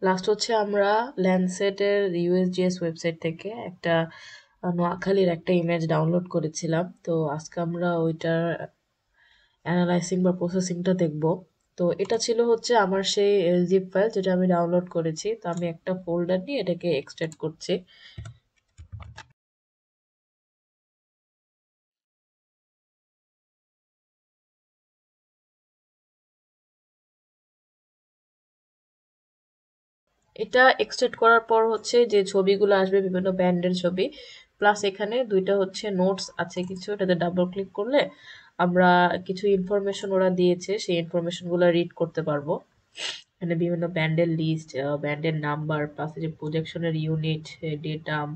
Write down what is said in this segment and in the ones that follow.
Last হচ্ছে আমরা ল্যান্ডসেটের USGS website থেকে একটা নোয়াখালীর একটা ইমেজ ডাউনলোড করেছিলাম। তো আজকে আমরা ওইটার অ্যানালাইসিং বা প্রসেসিংটা দেখব। তো এটা ছিল হচ্ছে আমার সেই জিপ ফাইল যেটা আমি ডাউনলোড করেছি। তো আমি একটা ফোল্ডার নিয়ে এটাকে এক্সট্রাক্ট করছি। এটা এক্সট্রাক্ট করার পর হচ্ছে যে ছবিগুলো আসবে বিভিন্ন ব্যান্ডের ছবি, প্লাস এখানে দুইটা হচ্ছে নোটস আছে কিছু, এটাতে ডাবল ক্লিক করলে আমরা কিছু ইনফরমেশন ওরা দিয়েছে সেই ইনফরমেশনগুলো রিড করতে পারবো। এখানে বিভিন্ন ব্যান্ডের লিস্ট, ব্যান্ডের নাম্বার, প্লাস যে প্রজেকশনের ইউনিট, ডেটাম,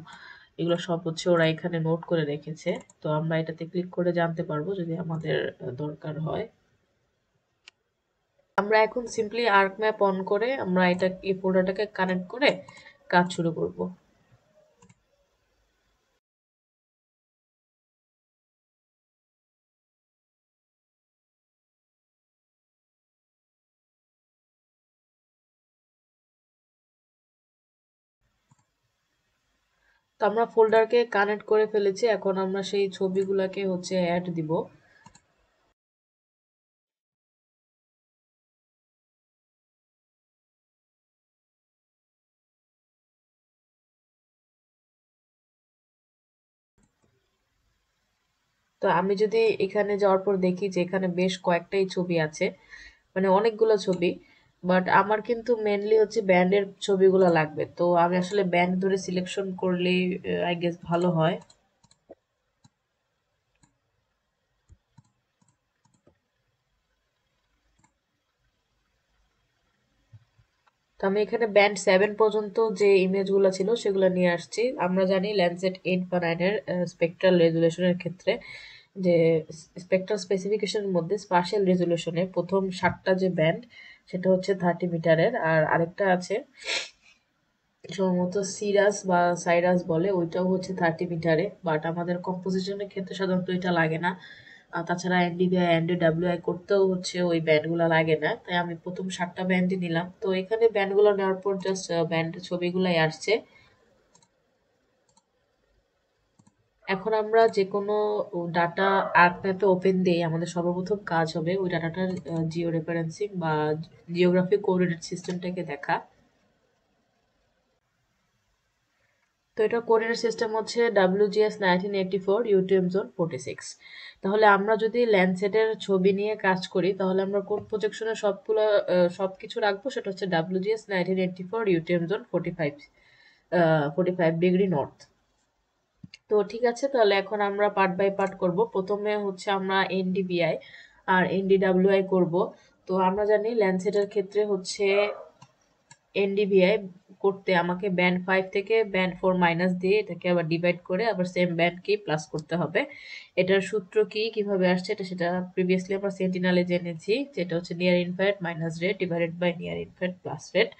এগুলো সব হচ্ছে ওরা এখানে নোট করে রেখেছে। তো আমরা এটাতে ক্লিক করে জানতে পারবো যদি আমাদের দরকার হয়। আমরা এখন সিম্পলি আর্ক ম্যাপ অন করে আমরা এটা এই ফোল্ডারটাকে কানেক্ট করে কাজ শুরু করব। তো আমরা ফোল্ডারকে কানেক্ট করে ফেলেছি, এখন আমরা সেই ছবিগুলোকে হচ্ছে অ্যাড দিব। তো আমি যদি এখানে যাওয়ার পর দেখি যে এখানে বেশ কয়েকটাই ছবি আছে, মানে অনেকগুলো ছবি, বাট আমার কিন্তু মেনলি হচ্ছে ব্যান্ডের ছবিগুলো লাগবে। তো আমি আসলে ব্যান্ড ধরে সিলেকশন করলেই আই গেস ভালো হয়। তো আমি এখানে ব্যান্ড 7 পর্যন্ত যে ইমেজগুলো ছিল সেগুলো নিয়ে আসছি। আমরা জানি ল্যান্ডসেট 8 বা 9 এর স্পেকট্রাল রেজুলেশনের ক্ষেত্রে যে স্পেকট্রাল স্পেসিফিকেশনের মধ্যে স্পাশিয়াল রেজুলেশনে প্রথম 7টা যে ব্যান্ড সেটা হচ্ছে 30 মিটারের, আর আরেকটা আছে সম্ভবত সিরাস বা সাইরাস বলে, ওইটাও হচ্ছে 30 মিটারে। বাট আমাদের কম্পোজিশনের ক্ষেত্রে সাধারণত এটা লাগে না। তাছাড়া এনডিভিআই এনডিডাব্লিউআই করতেও হচ্ছে ওই ব্যান্ডগুলো লাগে না, তাই আমি প্রথম 7টা ব্যান্ডই নিলাম। তো এখানে ব্যান্ডগুলো নেওয়ার পর জাস্ট ব্যান্ড ছবিগুলাই আসছে। এখন আমরা যে কোনো ডাটা আর্ক ম্যাপে ওপেন দিয়ে আমাদের সর্বপ্রথম কাজ হবে ওই ডাটাটার জিও রেফারেন্সিং বা জিওগ্রাফিক কোঅর্ডিনেট সিস্টেমটাকে দেখা। তো এটা কোঅর্ডিনেট সিস্টেম হচ্ছে WGS 1984 ইউটিএম জোন 46। তাহলে আমরা যদি ল্যান্ডসেটের ছবি নিয়ে কাজ করি তাহলে আমরা কোন প্রজেকশনে সবকিছু রাখবো, সেটা হচ্ছে WGS 1984 UTM zone 45 degree north. তো ঠিক আছে, তাহলে এখন আমরা পার্ট বাই পার্ট করব। প্রথমে হচ্ছে আমরা এনডিবিআই আর এনডিডাব্লিউআই করব। তো আমরা জানি ল্যান্ডসেটের ক্ষেত্রে হচ্ছে এনডিভিআই করতে আমাকে ব্যান্ড 5 থেকে ব্যান্ড 4 মাইনাস দিয়ে এটাকে আবার ডিভাইড করে আবার সেম ব্যান্ডকেই প্লাস করতে হবে। এটার সূত্র কি, কিভাবে আসছে, সেটা প্রিভিয়াসলি আমরা সেন্টিনালে জেনেছি, যেটা হচ্ছে near infinite minus rate divided by near infinite plus rate.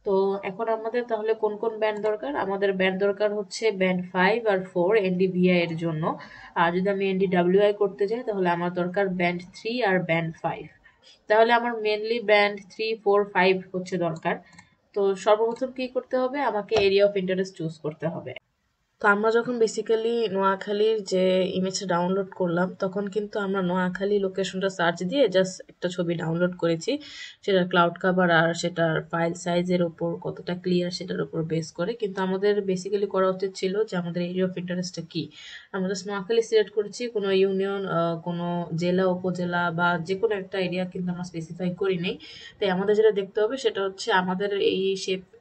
তো এখন আমাদের তাহলে কোন কোন ব্যান্ড দরকার? আমাদের ব্যান্ড দরকার হচ্ছে ব্যান্ড 5 আর 4 এনডিভিআই এর জন্য। আর যদি আমি এনডিডাব্লিউআই করতে যাই তাহলে আমার দরকার ব্যান্ড 3 আর ব্যান্ড 5। তাহলে আমার মেনলি ব্যান্ড 3, 4, 5 হচ্ছে দরকার। তো সর্বপ্রথম কি করতে হবে, আমাকে এরিয়া অফ ইন্টারেস্ট চুজ করতে হবে। তো আমরা যখন বেসিক্যালি নোয়াখালীর যে ইমেজটা ডাউনলোড করলাম তখন কিন্তু আমরা নোয়াখালী লোকেশনটা সার্চ দিয়ে জাস্ট একটা ছবি ডাউনলোড করেছি, সেটার ক্লাউড কাভার আর সেটার ফাইল সাইজের ওপর কতটা ক্লিয়ার সেটার উপর বেস করে। কিন্তু আমাদের বেসিক্যালি করা উচিত ছিল যে আমাদের এরিয়া অফ ইন্টারেস্টটা কি। আমরা জাস্ট নোয়াখালী সিলেক্ট করেছি, কোনো ইউনিয়ন, কোনো জেলা, উপজেলা বা যে কোনো একটা এরিয়া কিন্তু আমরা স্পেসিফাই করি নেই। তাই আমাদের যেটা দেখতে হবে সেটা হচ্ছে আমাদের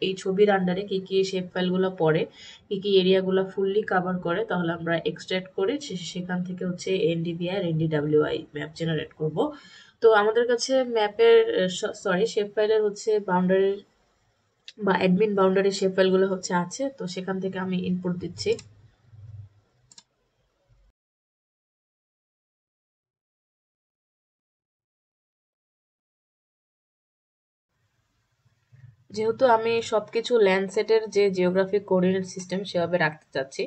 এই ছবির আন্ডারে কি কি শেপ ফাইলগুলো পড়ে, কি কি এরিয়াগুলো ফুললি কভার করে, তাহলে আমরা এক্সট্রাক্ট করে সেখান থেকে হচ্ছে এনডিভিআই আর এনডিডাব্লিউআই ম্যাপ জেনারেট করব। তো আমাদের কাছে ম্যাপের শেপ ফাইলের হচ্ছে বাউন্ডারি বা অ্যাডমিন বাউন্ডারি শেপ ফাইলগুলো হচ্ছে আছে, তো সেখান থেকে আমি ইনপুট দিচ্ছি। যেহেতু আমি সবকিছু ল্যান্ডসেটের যে জিওগ্রাফিক কোঅর্ডিনেট সিস্টেম সেভাবে রাখতে চাচ্ছি,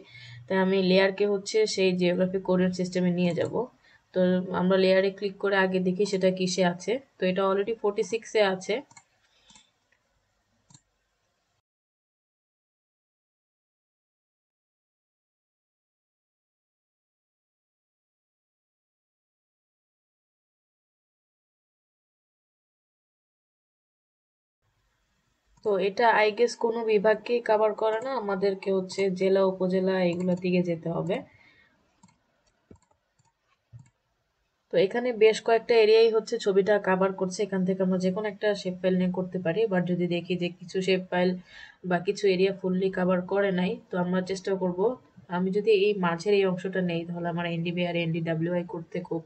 তাই আমি লেয়ারকে হচ্ছে সেই জিওগ্রাফিক কোঅর্ডিনেট সিস্টেমে নিয়ে যাব। তো আমরা লেয়ারে ক্লিক করে আগে দেখি সেটা কিসে আছে। তো এটা অলরেডি 46-এ আছে। তো এটা আই গেস কোনো বিভাগকেই কভার করে না, আমাদেরকে হচ্ছে জেলা উপজেলা এগুলোর দিকে যেতে হবে। তো এখানে বেশ কয়েকটা এরিয়াই হচ্ছে ছবিটা কভার করছে, এখান থেকে আমরা যে কোনো একটা শেপ ফাইল নিয়ে করতে পারি। বাট যদি দেখি যে কিছু শেপ ফাইল বা কিছু এরিয়া ফুললি কভার করে নাই, তো আমরা চেষ্টা করব, আমি যদি এই মাঝের এই অংশটা নেই তাহলে আমার এনডিবি আর এনডিডাব্লিউআই করতে খুব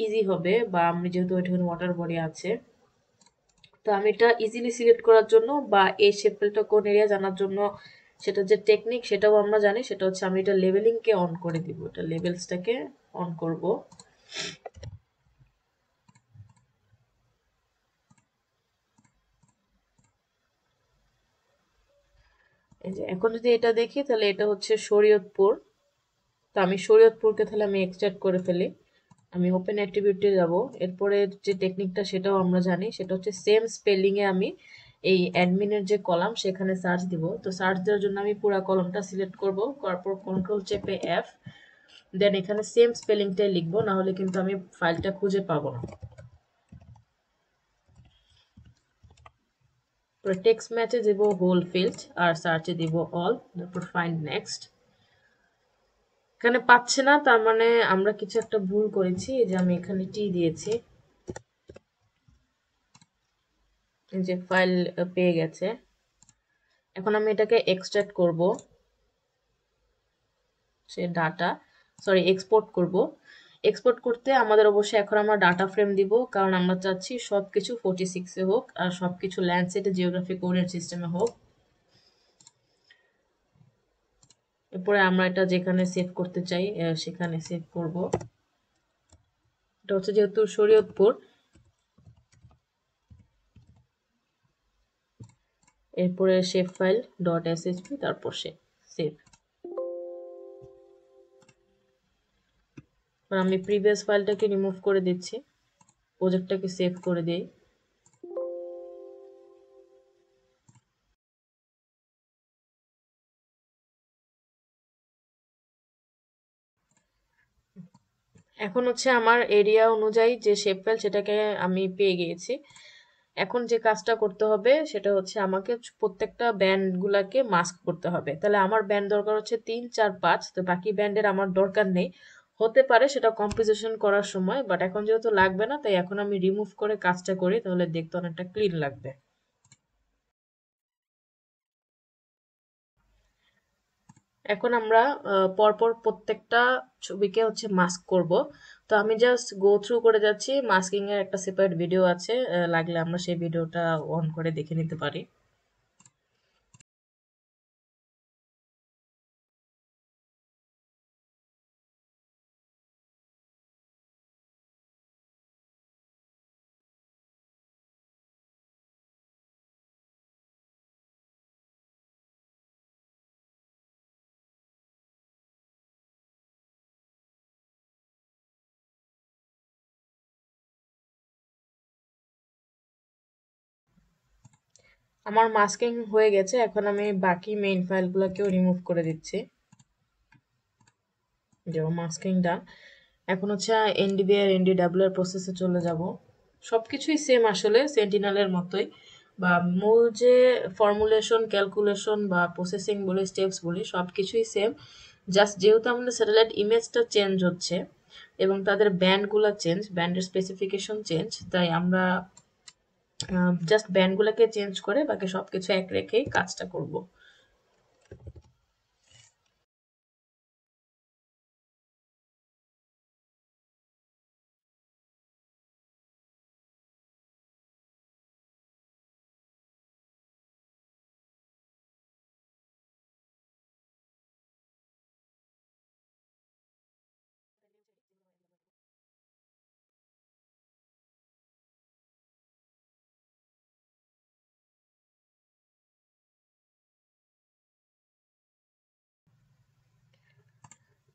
ইজি হবে, বা আমি যেহেতু ওইখানে ওয়াটার বডি আছে, তো আমি এটা ইজিলি সিলেক্ট করার জন্য বা এই শেপ ফাইলটা কোন এরিয়া জানার জন্য সেটা যে টেকনিক সেটাও আমরা জানি, সেটা হচ্ছে আমি এটা লেভেলিংকে অন করে দিব, এটা লেভেলসটাকে অন করব। এই যে এখন যদি এটা দেখি তাহলে এটা হচ্ছে শরীয়তপুর। তো আমি শরীয়তপুরকে তাহলে আমি এক্সট্রাক্ট করে ফেলি। আমি ওপেন অ্যাট্রিবিউটে যাব, এরপরে যে টেকনিকটা সেটাও আমরা জানি, সেটা হচ্ছে সেম স্পেলিং এ আমি এই অ্যাডমিনের যে কলাম সেখানে সার্চ দিব। তো সার্চ দেওয়ার জন্য আমি পুরো কলামটা সিলেক্ট করব, করার পর কন্ট্রোল চেপে এফ, দেন এখানে সেম স্পেলিংটাই লিখবো, না হলে কিন্তু আমি ফাইলটা খুঁজে পাবো না। টেক্সট ম্যাচে দিব হোল ফিল্ড আর সার্চে দিব অল, তারপর ফাইন্ড নেক্সট। এখানে পাচ্ছে না, তার মানে আমরা কিছু একটা ভুল করেছি, এই যে আমি এখানে টি দিয়েছি। এই যে ফাইল পেয়ে গেছে। এখন আমি এটাকে এক্সট্রাক্ট করব, সে ডাটা, সরি এক্সপোর্ট করব। এক্সপোর্ট করতে আমাদের অবশ্যই এখন আমরা ডাটা ফ্রেম দিব, কারণ আমরা চাচ্ছি সবকিছু 46 এ হোক আর সবকিছু ল্যান্ডসেটে জিওগ্রাফিক কোঅর্ডিনেট সিস্টেমে হোক। এরপরে আমরা এটা যেখানে সেভ করতে চাই সেখানে সেভ করব। এটা হচ্ছে যেহেতু শরীয়তপুর, এরপরে শেপ ফাইল ডট এসএসপি, তারপর সেভ। আমি প্রিভিয়াস ফাইলটাকে রিমুভ করে দিচ্ছি, প্রজেক্টটাকে সেভ করে দিই। এখন হচ্ছে আমার এরিয়া অনুযায়ী যে শেপ ফাইল সেটাকে আমি পেয়ে গিয়েছি। এখন যে কাজটা করতে হবে সেটা হচ্ছে আমাকে প্রত্যেকটা ব্যান্ড গুলাকে মাস্ক করতে হবে। তাহলে আমার ব্যান্ড দরকার হচ্ছে 3, 4, 5, তো বাকি ব্যান্ডের আমার দরকার নেই। হতে পারে সেটা কম্পোজিশন করার সময়, বাট এখন যেহেতু লাগবে না তাই এখন আমি রিমুভ করে কাজটা করি, তাহলে দেখতে অনেকটা ক্লিন লাগবে। এখন আমরা পরপর প্রত্যেকটা ছবিকে হচ্ছে মাস্ক করব। তো আমি জাস্ট গো থ্রু করে যাচ্ছি, মাস্কিং এর একটা সেপারেট ভিডিও আছে, লাগলে আমরা সেই ভিডিওটা অন করে দেখে নিতে পারি। আমার মাস্কিং হয়ে গেছে, এখন আমি বাকি মেইন ফাইলগুলোকেও রিমুভ করে দিচ্ছি। যেমন মাস্কিং ডান। এখন হচ্ছে এনডিবি আর এনডিডাব্লিউ এর প্রসেসে চলে যাব। সবকিছুই সেম আসলে সেন্টিনেলের মতোই, বা মূল যে ফর্মুলেশন, ক্যালকুলেশন বা প্রসেসিং বলি, স্টেপস বলি, সবকিছুই সেম। জাস্ট যেহেতু আমাদের স্যাটেলাইট ইমেজটা চেঞ্জ হচ্ছে এবং তাদের ব্যান্ডগুলো চেঞ্জ, ব্যান্ডের স্পেসিফিকেশন চেঞ্জ, তাই আমরা জাস্ট ব্যান্ডগুলোকে চেঞ্জ করে বাকি সবকিছু এক রেখেই কাজটা করব।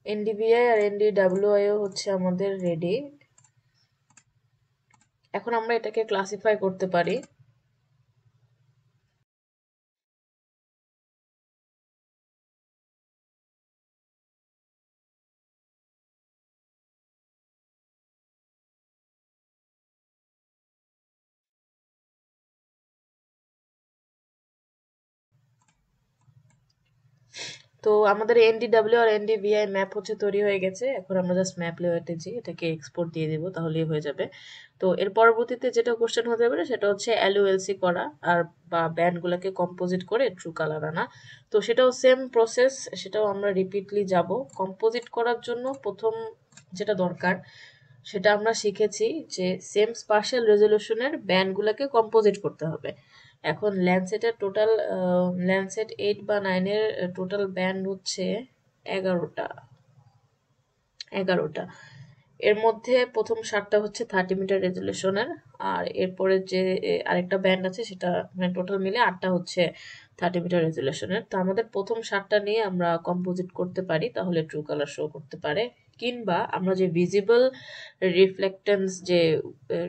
এনডিভিআই আর এনডিডাব্লিউআইও হচ্ছে আমাদের রেডি। এখন আমরা এটাকে ক্লাসিফাই করতে পারি। তো আমাদের এনডিডব্লিউ আর এনডিভিআই ম্যাপ হচ্ছে তৈরি হয়ে গেছে। এখন আমরা জাস্ট ম্যাপ লেআউটে যে এটাকে এক্সপোর্ট দিয়ে দেবো, তাহলেই হয়ে যাবে। তো এর পরবর্তীতে যেটা কোশ্চেন হতে পারে সেটা হচ্ছে এলইউএলসি করা আর বা ব্যান্ডগুলোকে কম্পোজিট করে ট্রু কালার আনা। তো সেটাও সেম প্রসেস, সেটাও আমরা রিপিটলি যাব। কম্পোজিট করার জন্য প্রথম যেটা দরকার সেটা আমরা শিখেছি যে সেম স্পার্শিয়াল রেজলিউশনের ব্যান্ডগুলোকে কম্পোজিট করতে হবে। এখন ল্যান্ডসেটের টোটাল ল্যান্ডসেট 8 বা 9 এর টোটাল ব্যান্ড হচ্ছে 11টা। এর মধ্যে প্রথম 7টা হচ্ছে 30 মিটার রেজলিউশনের, আর এরপরে যে আরেকটা ব্যান্ড আছে সেটা মানে টোটাল মিলে 8টা হচ্ছে 30 মিটার রেজলিউশনের। তো আমাদের প্রথম 7টা নিয়ে আমরা কম্পোজিট করতে পারি, তাহলে ট্রু কালার শো করতে পারে। কিংবা আমরা যে ভিজিবল রিফ্লেক্টেন্স যে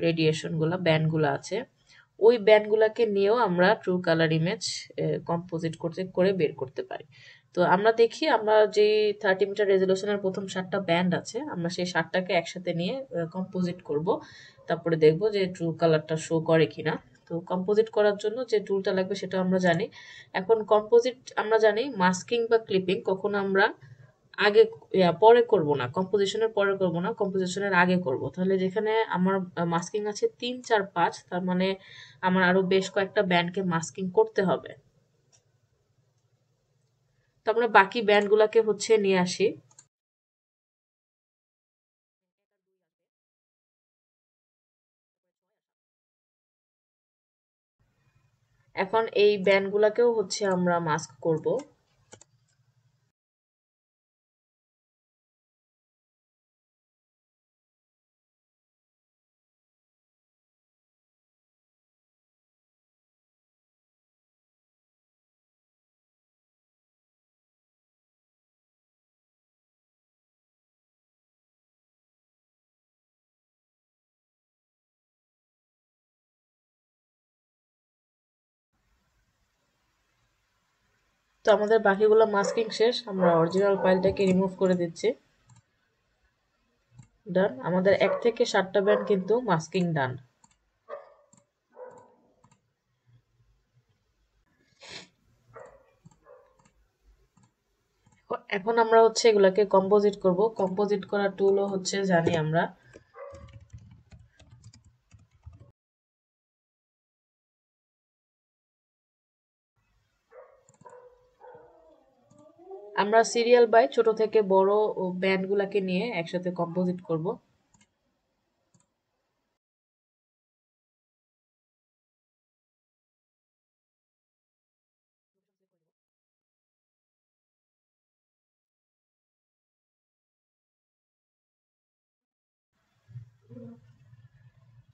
রেডিয়েশনগুলো ব্যান্ডগুলো আছে ওই ব্যান্ডগুলোকে নিয়েও আমরা ট্রু কালার ইমেজ কম্পোজিট করে বের করতে পারি। তো আমরা দেখি আমরা যে 30 মিটার রেজলিউশনের প্রথম 7টা ব্যান্ড আছে আমরা সেই 7টাকে একসাথে নিয়ে কম্পোজিট করব, তারপরে দেখব যে ট্রু কালারটা শো করে কিনা। তো কম্পোজিট করার জন্য যে টুলটা লাগবে সেটা আমরা জানি। এখন কম্পোজিট আমরা জানি মাস্কিং বা ক্লিপিং কখনো আমরা আগে পরে করব না, কম্পোজিশনের পরে করব না, কম্পোজিশনের আগে করব। তাহলে যেখানে আমার মাস্কিং আছে 3 4 5, তার মানে আমার আরো বেশ কয়েকটা ব্যান্ডকে মাস্কিং করতে হবে। তো আমরা বাকি ব্যান্ডগুলোকে হচ্ছে নিয়ে আসি। এখন এই ব্যান্ডগুলোকেও হচ্ছে আমরা মাস্ক করব। তো আমাদের বাকিগুলো মাস্কিং শেষ, আমরা অরিজিনাল ফাইলটাকে রিমুভ করে দিচ্ছি। ডান, আমাদের 1 থেকে 7টা ব্যান্ড কিন্তু মাস্কিং ডান। এখন আমরা হচ্ছে এগুলাকে কম্পোজিট করব। কম্পোজিট করার টুলও হচ্ছে জানি আমরা। আমরা সিরিয়াল বাই ছোট থেকে বড় ব্যান্ডগুলোকে নিয়ে একসাথে কম্পোজিট করব।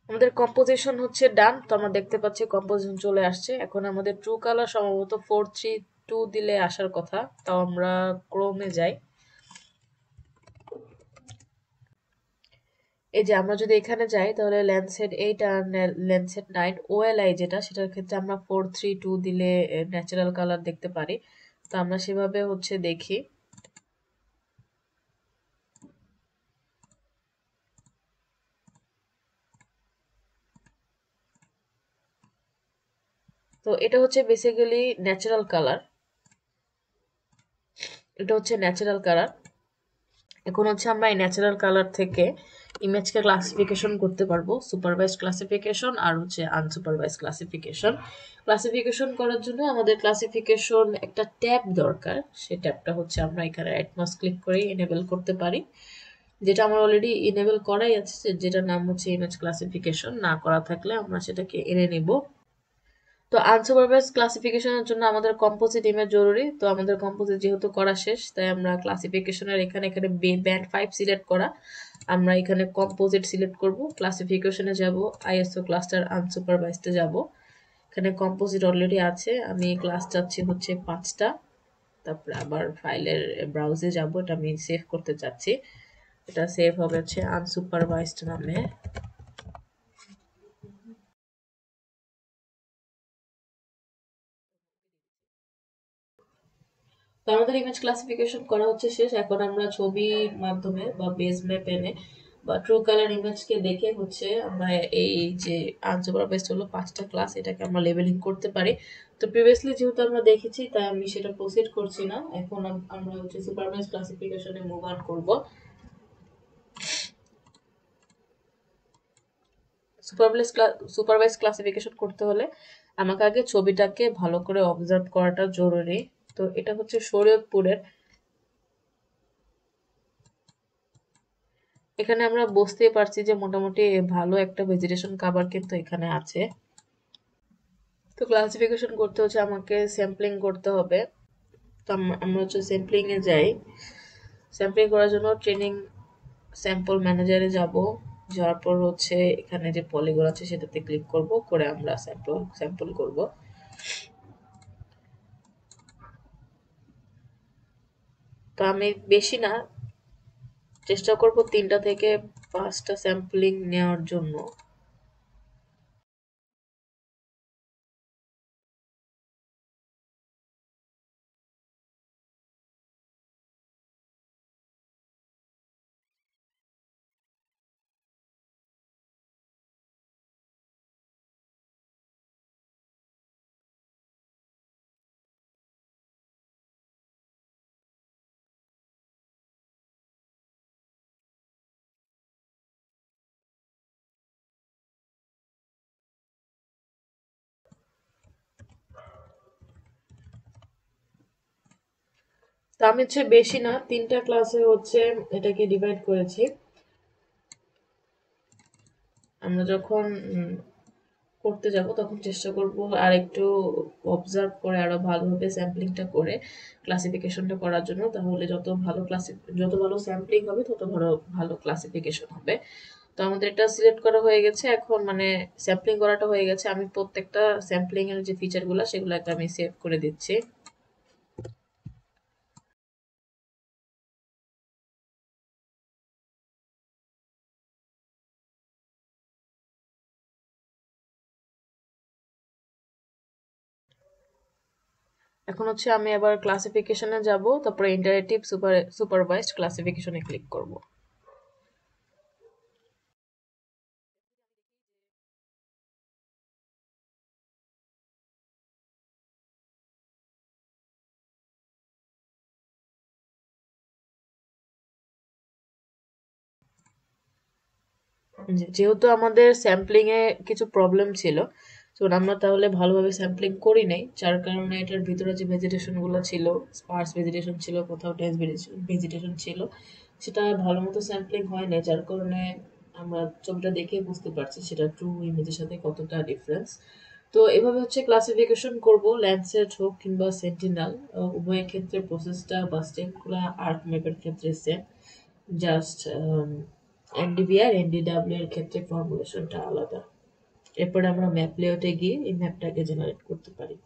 আমাদের কম্পোজিশন হচ্ছে ডান। তো আমরা দেখতে পাচ্ছি কম্পোজিশন চলে আসছে। এখন আমাদের ট্রু কালার সম্ভবত 432 দিলে আসার কথা। তাও আমরা ক্রোমে যাই। এই যে আমরা যদি এখানে যাই তাহলে ল্যান্ডসেট 8 আর ল্যান্ডসেট 9 ওএলআই যেটা সেটার ক্ষেত্রে আমরা 432 দিলে ন্যাচারাল কালার দেখতে পারি। তো আমরা সেভাবে হচ্ছে দেখি। তো এটা হচ্ছে বেসিক্যালি ন্যাচারাল কালার, এটা হচ্ছে ন্যাচারাল কালার। এখন হচ্ছে আমরা এই ন্যাচারাল কালার থেকে ইমেজকে ক্লাসিফিকেশন করতে পারবো, সুপারভাইজড ক্লাসিফিকেশন আর হচ্ছে আনসুপারভাইজড ক্লাসিফিকেশন। ক্লাসিফিকেশন করার জন্য আমাদের ক্লাসিফিকেশন একটা ট্যাব দরকার। সেই ট্যাবটা হচ্ছে আমরা এখানে অ্যাটমস ক্লিক করে এনেবল করতে পারি, যেটা আমার অলরেডি এনেবল করাই আছে, যেটার নাম হচ্ছে ইমেজ ক্লাসিফিকেশন। না করা থাকলে আমরা সেটাকে এনে নেব। তো আনসুপারভাইজড ক্লাসিফিকেশনের জন্য আমাদের কম্পোজিট ইমেজ জরুরি। তো আমাদের কম্পোজিট যেহেতু করা শেষ, তাই আমরা ক্লাসিফিকেশনের এখানে ব্যান্ড 5 সিলেক্ট করা, আমরা এখানে কম্পোজিট সিলেক্ট করব। ক্লাসিফিকেশনে যাব, আইএসও ক্লাস্টার আনসুপারভাইজডে যাব। এখানে কম্পোজিট অলরেডি আছে, আমি ক্লাস চাচ্ছি হচ্ছে 5টা। তারপরে আবার ফাইলের ব্রাউজে যাব, এটা আমি সেভ করতে চাচ্ছি। এটা সেভ হবে হচ্ছে আনসুপারভাইজড নামে। তো আমাদের ইমেজ ক্লাসিফিকেশন করা হচ্ছে শেষ। এখন আমরা ছবির মাধ্যমে বা বেস ম্যাপ এনে বা ট্রু কালার ইমেজকে দেখে হচ্ছে আমরা এই যে আনসুপারভাইজড হলো 5টা ক্লাস, এটাকে আমরা লেবেলিং করতে পারি। তো প্রিভিয়াসলি যেহেতু আমরা দেখেছি তাই আমি সেটা প্রসিড করছি না। এখন আমরা হচ্ছে সুপারভাইজ ক্লাসিফিকেশনে মুভ অন করব। সুপারভাইজ ক্লাসিফিকেশন করতে হলে আমাকে আগে ছবিটাকে ভালো করে অবজার্ভ করাটা জরুরি। তো এটা হচ্ছে শরীয়তপুরের। এখানে আমরা বুঝতেই পারছি যে মোটামুটি ভালো একটা ভেজিটেশন কাভার কিন্তু এখানে আছে। তো ক্লাসিফিকেশন করতে হচ্ছে আমাকে স্যাম্পলিং করতে হবে। তো আমরা হচ্ছে স্যাম্পলিং এ যাই। স্যাম্পলিং করার জন্য ট্রেনিং স্যাম্পল ম্যানেজারে যাব। যাওয়ার পর হচ্ছে এখানে যে পলিগন আছে সেটাতে ক্লিক করব, করে আমরা স্যাম্পল করব। তো আমি বেশি না, চেষ্টা করব 3টা থেকে 5টা স্যাম্পলিং নেওয়ার জন্য। তো আমি হচ্ছে বেশি না, 3টা ক্লাসে হচ্ছে এটাকে ডিভাইড করেছি। আমরা যখন করতে যাব তখন চেষ্টা করব আর একটু অবজার্ভ করে আরো ভালোভাবে স্যাম্পলিংটা করে ক্লাসিফিকেশনটা করার জন্য। তাহলে যত ভালো স্যাম্পলিং হবে তত ভালো ক্লাসিফিকেশন হবে। তো আমাদের এটা সিলেক্ট করা হয়ে গেছে। এখন মানে স্যাম্পলিং করাটা হয়ে গেছে। আমি প্রত্যেকটা স্যাম্পলিং এর যে ফিচারগুলো সেগুলোকে আমি সেভ করে দিচ্ছি। এখন হচ্ছে আমি আবার ক্লাসিফিকেশনে যাব, তারপরে ইন্টারেক্টিভ সুপারভাইজড ক্লাসিফিকেশনে ক্লিক করব। যেহেতু আমাদের স্যাম্পলিং এ কিছু প্রবলেম ছিল, তো আমরা তাহলে ভালোভাবে স্যাম্পলিং করি নাই, যার কারণে এটার ভিতরে যে ভেজিটেশন গুলো ছিল, স্পার্স ভেজিটেশন ছিল, কোথাও ডেন্স ভেজিটেশন ছিল, সেটা ভালো মতো স্যাম্পলিং হয় না, যার কারণে আমরা ছবিটা দেখে বুঝতে পারছি সেটা ট্রু ইমেজের সাথে কতটা ডিফারেন্স। তো এভাবে হচ্ছে ক্লাসিফিকেশন করব, ল্যান্ডসেট হোক কিংবা সেন্টিনাল, উভয়ের ক্ষেত্রে প্রসেসটা বা স্টেপগুলো আর্ক ম্যাপের ক্ষেত্রে সেম। জাস্ট এনডিভি আর এনডিডাব্লিউ এর ক্ষেত্রে ফর্মুলেশনটা আলাদা। এরপরে আমরা ম্যাপ লেআউটে গিয়ে এই ম্যাপটাকে জেনারেট করতে পারি।